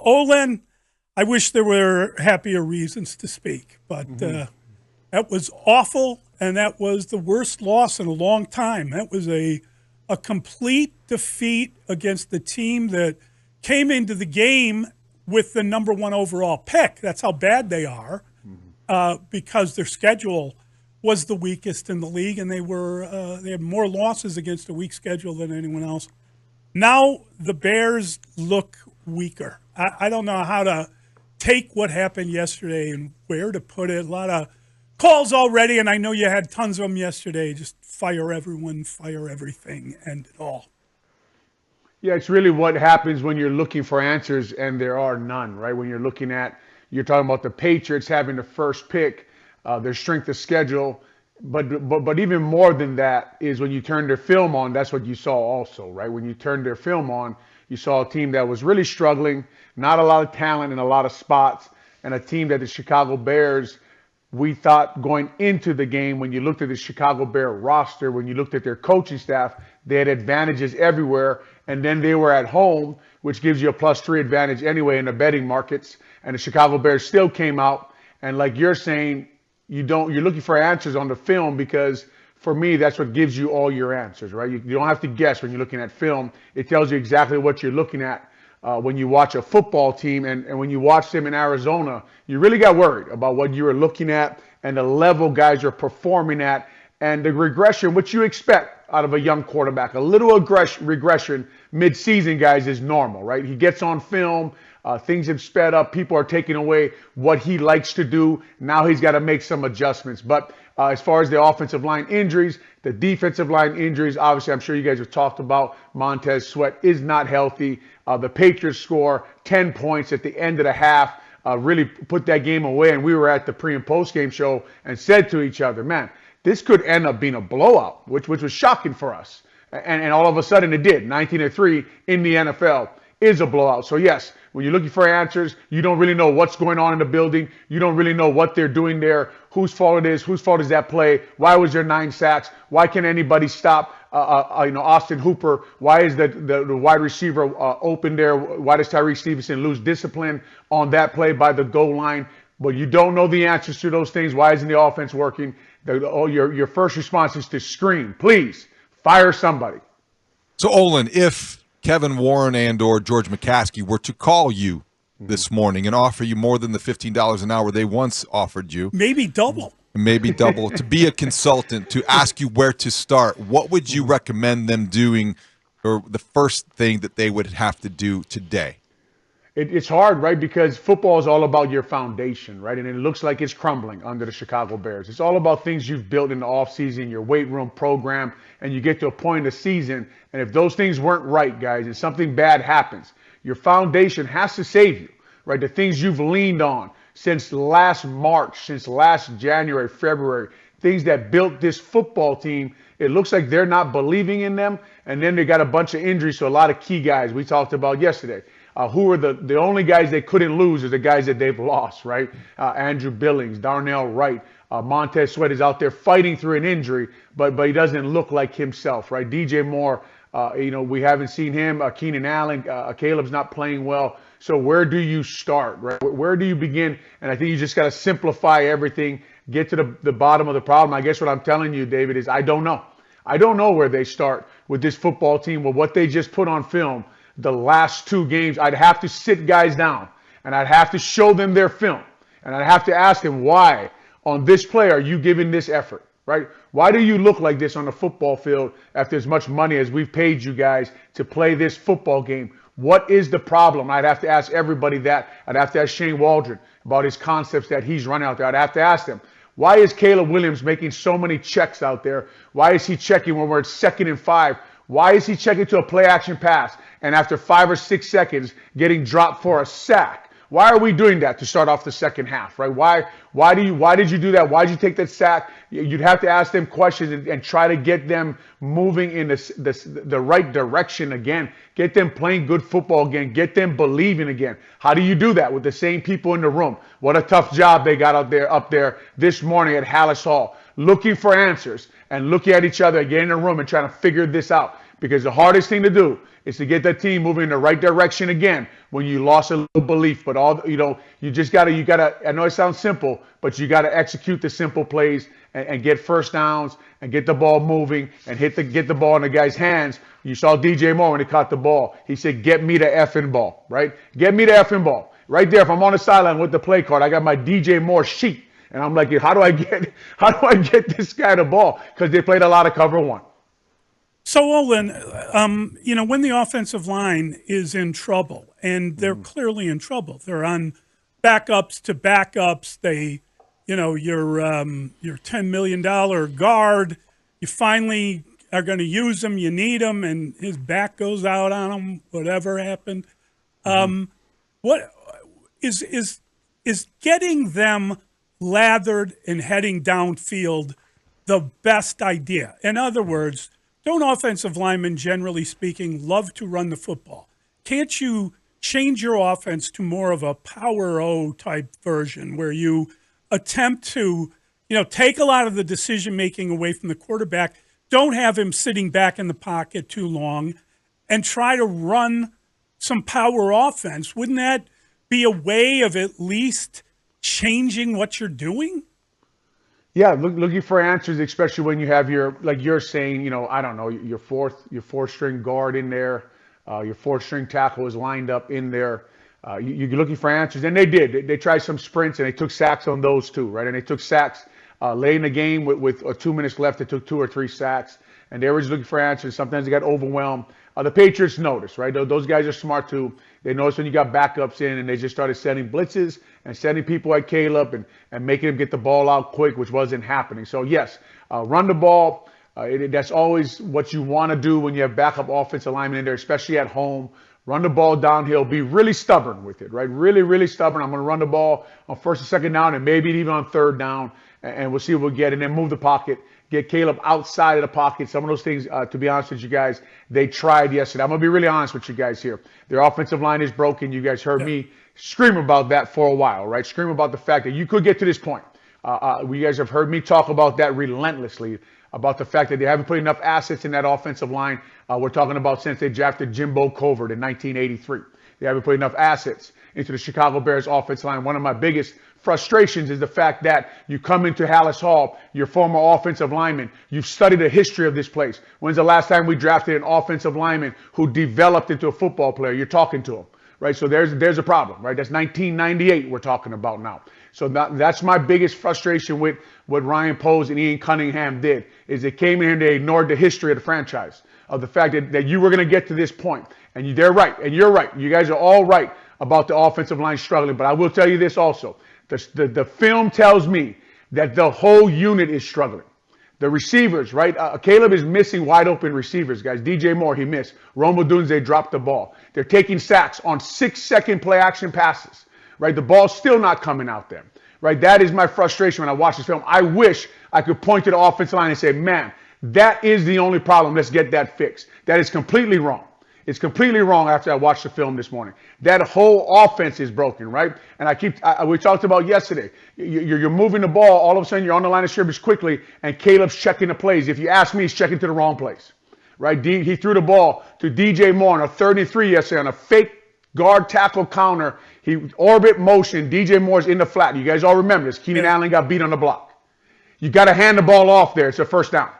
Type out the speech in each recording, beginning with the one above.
Olin, I wish there were happier reasons to speak, but that was awful, and that was the worst loss in a long time. That was a complete defeat against the team that came into the game with the number 1 overall pick. That's how bad they are, because their schedule was the weakest in the league, and they had more losses against a weak schedule than anyone else. Now the Bears look weaker. I don't know how to take what happened yesterday and where to put it. A lot of calls already, and I know you had tons of them yesterday. Just fire everyone, fire everything, end it all. Yeah, it's really what happens when you're looking for answers and there are none, right? When you're talking about the Patriots having the first pick, their strength of schedule, but even more than that is when you turn their film on, that's what you saw also, right? When you turned their film on, you saw a team that was really struggling, not a lot of talent in a lot of spots, and a team that the Chicago Bears, we thought going into the game, when you looked at the Chicago Bear roster, when you looked at their coaching staff, they had advantages everywhere, and then they were at home, which gives you a +3 advantage anyway in the betting markets, and the Chicago Bears still came out, and like you're saying, you're looking for answers on the film, because for me, that's what gives you all your answers, right? You don't have to guess when you're looking at film. It tells you exactly what you're looking at when you watch a football team. And when you watch them in Arizona, you really got worried about what you were looking at and the level guys are performing at and the regression, which you expect out of a young quarterback. A little regression mid-season, guys, is normal, right? He gets on film. Things have sped up. People are taking away what he likes to do. Now he's got to make some adjustments. But as far as the offensive line injuries, the defensive line injuries, obviously, I'm sure you guys have talked about. Montez Sweat is not healthy. The Patriots score 10 points at the end of the half, really put that game away. And we were at the pre- and post-game show and said to each other, man, this could end up being a blowout, which was shocking for us. And all of a sudden it did. 19-3 in the NFL is a blowout. So, yes, when you're looking for answers, you don't really know what's going on in the building. You don't really know what they're doing there, whose fault it is, whose fault is that play, why was there 9 sacks, why can't anybody stop Austin Hooper, why is the wide receiver open there, why does Tyreek Stevenson lose discipline on that play by the goal line? But you don't know the answers to those things. Why isn't the offense working? Your first response is to scream, please, fire somebody. So, Olin, if Kevin Warren and or George McCaskey were to call you this morning and offer you more than the $15 an hour they once offered you, maybe double to be a consultant, to ask you where to start, what would you recommend them doing, or the first thing that they would have to do today? It's hard, right? Because football is all about your foundation, right? And it looks like it's crumbling under the Chicago Bears. It's all about things you've built in the offseason, your weight room program, and you get to a point in the season, and if those things weren't right, guys, and something bad happens, your foundation has to save you, right? The things you've leaned on since last March, since last January, February, things that built this football team, it looks like they're not believing in them, and then they got a bunch of injuries to a lot of key guys we talked about yesterday. Who are the only guys they couldn't lose are the guys that they've lost, right? Andrew Billings, Darnell Wright, Montez Sweat is out there fighting through an injury, but he doesn't look like himself, right? DJ Moore, we haven't seen him. Keenan Allen, Caleb's not playing well. So where do you start, right? Where do you begin? And I think you just got to simplify everything, get to the bottom of the problem. I guess what I'm telling you, David, is I don't know. I don't know where they start with this football team, with what they just put on film. The last 2 games, I'd have to sit guys down and I'd have to show them their film. And I'd have to ask them, why on this play are you giving this effort, right? Why do you look like this on the football field after as much money as we've paid you guys to play this football game? What is the problem? I'd have to ask everybody that. I'd have to ask Shane Waldron about his concepts that he's running out there. I'd have to ask them, why is Caleb Williams making so many checks out there? Why is he checking when we're at 2nd and 5? Why is he checking to a play action pass and after 5 or 6 seconds getting dropped for a sack? Why are we doing that to start off the second half, right? Why did you do that? Why did you take that sack? You'd have to ask them questions and try to get them moving in the right direction again. Get them playing good football again. Get them believing again. How do you do that with the same people in the room? What a tough job they got up there this morning at Hallis Hall, looking for answers and looking at each other, getting in a room and trying to figure this out. because the hardest thing to do is to get that team moving in the right direction again when you lost a little belief. But you just gotta. I know it sounds simple, but you gotta execute the simple plays and get first downs and get the ball moving and get the ball in the guy's hands. You saw DJ Moore when he caught the ball. He said, "Get me the effing ball," right? Get me the effing ball. Right there, if I'm on the sideline with the play card, I got my DJ Moore sheet. And I'm like, how do I get this guy the ball? Because they played a lot of cover one. So, Olin, when the offensive line is in trouble, and they're clearly in trouble, they're on backups to backups. Your $10 million guard, you finally are going to use him. You need him, and his back goes out on him. Whatever happened, what is getting them lathered and heading downfield the best idea? In other words, don't offensive linemen, generally speaking, love to run the football? Can't you change your offense to more of a power O type version where you attempt to, take a lot of the decision making away from the quarterback, don't have him sitting back in the pocket too long, and try to run some power offense? Wouldn't that be a way of at least changing what you're doing? Yeah, looking for answers, especially when you have you're saying, I don't know, your fourth string guard in there, your fourth string tackle is lined up in there. You're looking for answers, and they did. They tried some sprints, and they took sacks on those too, right? And they took sacks late in the game with 2 minutes left. They took 2 or 3 sacks, and they were just looking for answers. Sometimes they got overwhelmed. The Patriots noticed, right? Those guys are smart too. They noticed when you got backups in, and they just started sending blitzes and sending people at Caleb and making him get the ball out quick, which wasn't happening. So yes, run the ball. That's always what you want to do when you have backup offensive linemen in there, especially at home. Run the ball downhill. Be really stubborn with it, right? Really, really stubborn. I'm going to run the ball on first and second down, and maybe even on third down, and we'll see what we'll get. And then move the pocket. Get Caleb outside of the pocket. Some of those things, to be honest with you guys, they tried yesterday. I'm going to be really honest with you guys here. Their offensive line is broken. You guys heard me scream about that for a while, right? Scream about the fact that you could get to this point. You guys have heard me talk about that relentlessly, about the fact that they haven't put enough assets in that offensive line. We're talking about since they drafted Jimbo Covert in 1983. They haven't put enough assets into the Chicago Bears offensive line. One of my biggest frustrations is the fact that you come into Hallis Hall, your former offensive lineman, you've studied the history of this place. When's the last time we drafted an offensive lineman who developed into a football player? You're talking to him, right? So there's a problem, right? That's 1998 we're talking about now. So that's my biggest frustration with what Ryan Poles and Ian Cunningham did, is they came in and they ignored the history of the franchise, of the fact that you were going to get to this point. And they're right, and you're right. You guys are all right about the offensive line struggling. But I will tell you this also. The film tells me that the whole unit is struggling. The receivers, right? Caleb is missing wide open receivers, guys. DJ Moore, he missed. Rome Odunze dropped the ball. They're taking sacks on 6-second play action passes, right? The ball's still not coming out there, right? That is my frustration when I watch this film. I wish I could point to the offensive line and say, man, that is the only problem. Let's get that fixed. That is completely wrong. It's completely wrong after I watched the film this morning. That whole offense is broken, right? And we talked about yesterday. You're moving the ball. All of a sudden, you're on the line of scrimmage quickly, and Caleb's checking the plays. If you ask me, he's checking to the wrong place, right? He threw the ball to DJ Moore on a 33 yesterday on a fake guard tackle counter. He orbit motion. DJ Moore's in the flat. You guys all remember this. Keenan Allen got beat on the block. You got to hand the ball off there. It's a first down.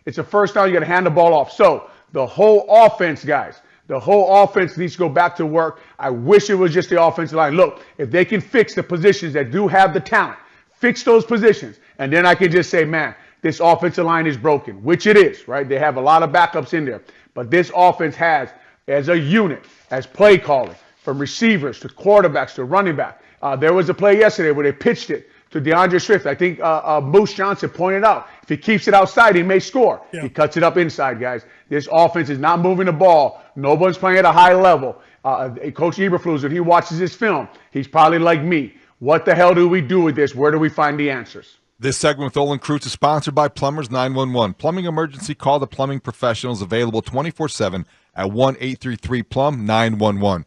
It's a first down. You got to hand the ball off. So the whole offense, guys, the whole offense needs to go back to work. I wish it was just the offensive line. Look, if they can fix the positions that do have the talent, fix those positions, and then I can just say, man, this offensive line is broken, which it is, right? They have a lot of backups in there. But this offense has, as a unit, as play calling, from receivers to quarterbacks to running back. There was a play yesterday where they pitched it to DeAndre Swift. I think Moose Johnson pointed out, if he keeps it outside, he may score. Yeah. He cuts it up inside, guys. This offense is not moving the ball. No one's playing at a high level. Coach Eberflus, when he watches this film, he's probably like me. What the hell do we do with this? Where do we find the answers? This segment with Olin Kreutz is sponsored by Plumbers 911. Plumbing emergency, call the plumbing professionals, available 24/7 at 1-833-PLUM-911.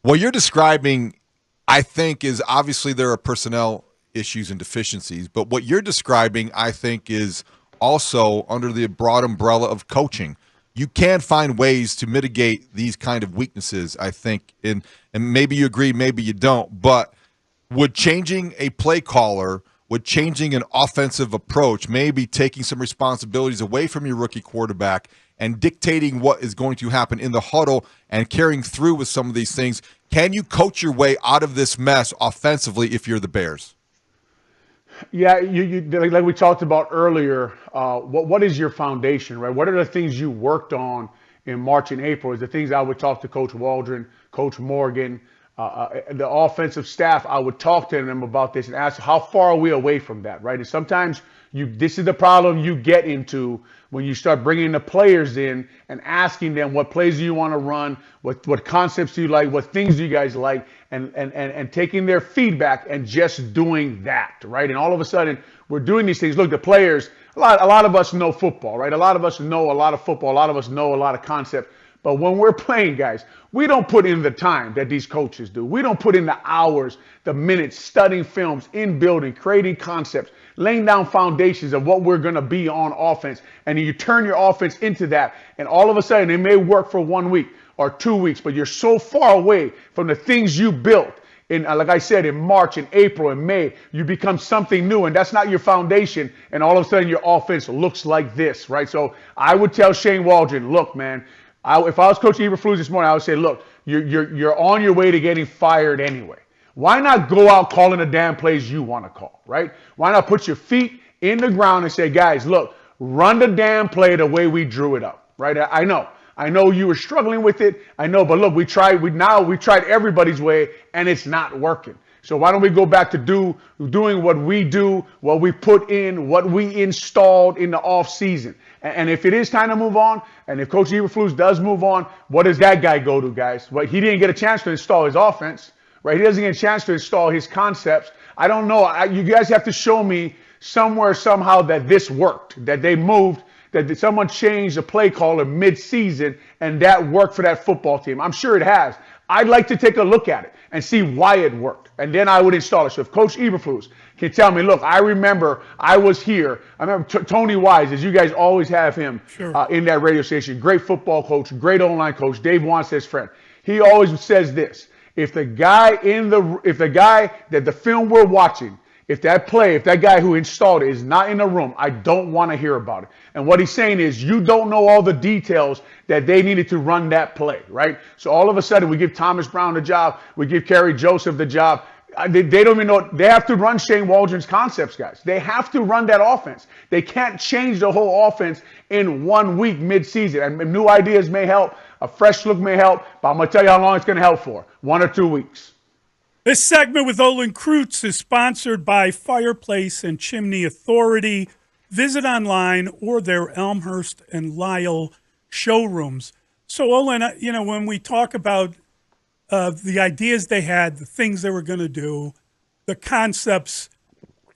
What you're describing, I think, is obviously there are personnel issues and deficiencies, but what you're describing, I think, is also under the broad umbrella of coaching. you can find ways to mitigate these kind of weaknesses, I think. And maybe you agree, maybe you don't. But would changing a play caller, would changing an offensive approach, maybe taking some responsibilities away from your rookie quarterback and dictating what is going to happen in the huddle and carrying through with some of these things, can you coach your way out of this mess offensively if you're the Bears? Yeah, you like we talked about earlier, what is your foundation, right? What are the things you worked on in March and April? Is the things I would talk to Coach Waldron, Coach Morgan, the offensive staff. I would talk to them about this and ask, how far are we away from that, right? And sometimes this is the problem you get into when you start bringing the players in and asking them what plays do you want to run, what concepts do you like, what things do you guys like, and taking their feedback and just doing that, right? And all of a sudden, we're doing these things. Look, the players, a lot of us know football, right? A lot of us know a lot of football. A lot of us know a lot of concepts. But when we're playing, guys, we don't put in the time that these coaches do. We don't put in the hours, the minutes, studying films, in building, creating concepts, laying down foundations of what we're going to be on offense. And then you turn your offense into that. And all of a sudden, it may work for 1 week or 2 weeks, but you're so far away from the things you built. In, like I said, in March, in April, in May, you become something new, and that's not your foundation. And all of a sudden, your offense looks like this, right? So I would tell Shane Waldron, look, man, if I was Coach Eberflus this morning, I would say, look, you're on your way to getting fired anyway. Why not go out calling the damn plays you want to call, right? Why not put your feet in the ground and say, guys, look, run the damn play the way we drew it up, right? I know you were struggling with it. I know, but look, we tried everybody's way, and it's not working. So why don't we go back to doing what we do, what we put in, what we installed in the off season? And if it is time to move on, and if Coach Eberflus does move on, what does that guy go to, guys? Well, he didn't get a chance to install his offense, right? He doesn't get a chance to install his concepts. I don't know. You guys have to show me somewhere, somehow that this worked, that they moved, that someone changed the play caller mid-season, and that worked for that football team. I'm sure it has. I'd like to take a look at it and see why it worked, and then I would install it. So if Coach Eberflus can tell me, look, I remember I was here. I remember Tony Wise, as you guys always have him in that radio station. Great football coach, great online coach. Dave Wanstead's friend. He always says this: if the guy that the film we're watching, if that guy who installed it is not in the room, I don't want to hear about it. And what he's saying is, you don't know all the details that they needed to run that play, right? So all of a sudden, we give Thomas Brown the job, we give Kerry Joseph the job. They don't even know. They have to run Shane Waldron's concepts, guys. They have to run that offense. They can't change the whole offense in 1 week mid-season. And new ideas may help. A fresh look may help. But I'm going to tell you how long it's going to help for. 1 or 2 weeks. This segment with Olin Kreutz is sponsored by Fireplace and Chimney Authority. Visit online or their Elmhurst and Lisle showrooms. So, Olin, when we talk about the ideas they had, the things they were going to do, the concepts,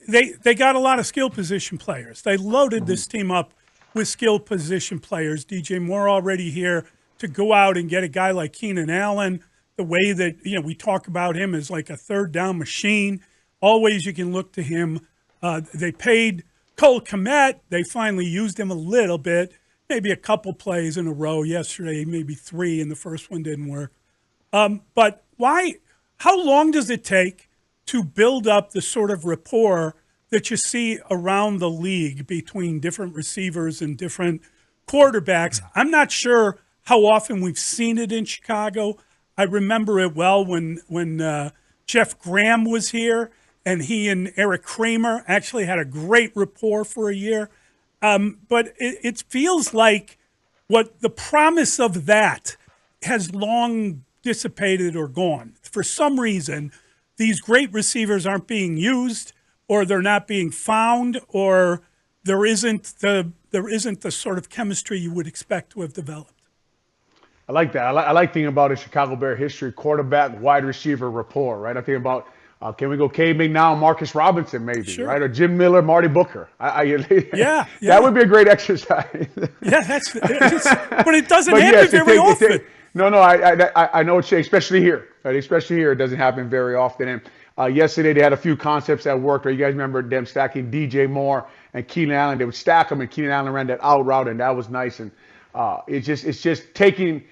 they got a lot of skill position players. They loaded this team up with skill position players. DJ Moore already here to go out and get a guy like Keenan Allen. The way that, we talk about him as like a third down machine. Always you can look to him. They paid Cole Kmet. They finally used him a little bit, maybe a couple plays in a row yesterday, maybe 3, and the first one didn't work. But how long does it take to build up the sort of rapport that you see around the league between different receivers and different quarterbacks? I'm not sure how often we've seen it in Chicago. I remember it well when Jeff Graham was here, and he and Eric Kramer actually had a great rapport for a year. But it feels like what the promise of that has long dissipated or gone. For some reason, these great receivers aren't being used, or they're not being found, or there isn't the sort of chemistry you would expect to have developed. I like that. I like thinking about in Chicago Bear history, quarterback, wide receiver rapport, right? I think about, can we go Cade McNown, Marcus Robinson maybe, right? Or Jim Miller, Marty Booker. Yeah. That would be a great exercise. Yeah, but it doesn't happen very often. No, I know it's, especially here, right? Especially here, it doesn't happen very often. And yesterday they had a few concepts that worked. Or you guys remember them stacking DJ Moore and Keenan Allen? They would stack them, and Keenan Allen ran that out route, and that was nice. And It's taking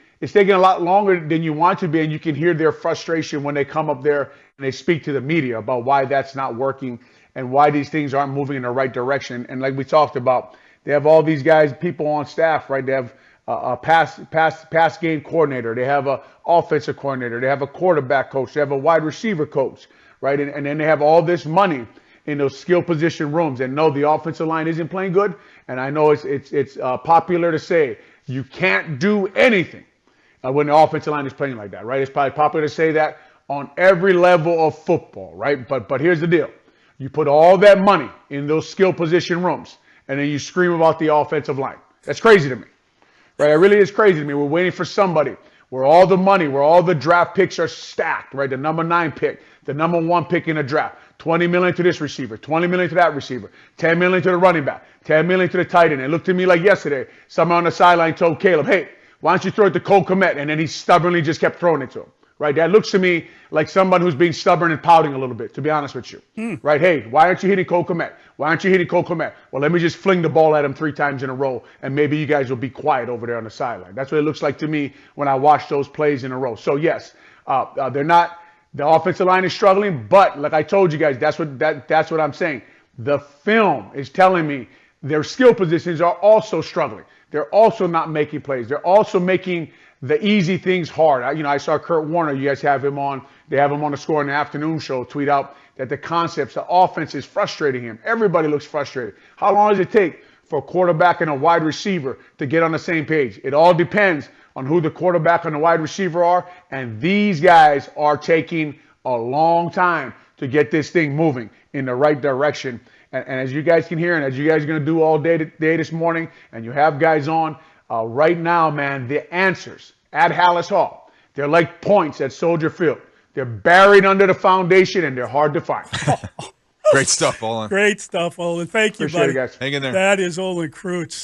a lot longer than you want to be, and you can hear their frustration when they come up there and they speak to the media about why that's not working and why these things aren't moving in the right direction. And like we talked about, they have all these guys, people on staff, right? They have a pass game coordinator, they have a offensive coordinator, they have a quarterback coach, they have a wide receiver coach, right? And then they have all this money in those skill position rooms. And no, the offensive line isn't playing good. And I know it's popular to say you can't do anything when the offensive line is playing like that, right? It's probably popular to say that on every level of football, right? But here's the deal. You put all that money in those skill position rooms, and then you scream about the offensive line. That's crazy to me, right? It really is crazy to me. We're waiting for somebody where all the money, where all the draft picks are stacked, right? The number 9 pick, the number 1 pick in the draft, 20 million to this receiver, 20 million to that receiver, 10 million to the running back, 10 million to the tight end. It looked to me like yesterday, someone on the sideline told Caleb, hey, why don't you throw it to Cole Kmet? And then he stubbornly just kept throwing it to him, right? That looks to me like someone who's being stubborn and pouting a little bit, to be honest with you, right? Hey, why aren't you hitting Cole Kmet? Why aren't you hitting Cole Kmet? Well, let me just fling the ball at him 3 times in a row, and maybe you guys will be quiet over there on the sideline. That's what it looks like to me when I watch those plays in a row. So, yes, they're not – the offensive line is struggling, but like I told you guys, that's what I'm saying. The film is telling me their skill positions are also struggling. They're also not making plays. They're also making the easy things hard. I saw Kurt Warner. You guys have him on. They have him on the Score in the Afternoon show. Tweet out that the concepts, the offense is frustrating him. Everybody looks frustrated. How long does it take for a quarterback and a wide receiver to get on the same page? It all depends on who the quarterback and the wide receiver are. And these guys are taking a long time to get this thing moving in the right direction. And as you guys can hear, and as you guys are going to do all day this morning, and you have guys on, right now, man, the answers at Hallis Hall, they're like points at Soldier Field. They're buried under the foundation, and they're hard to find. Great stuff, Olin. Great stuff, Olin. Thank you, Appreciate buddy. it, guys. Hang in there. That is Olin Kreutz.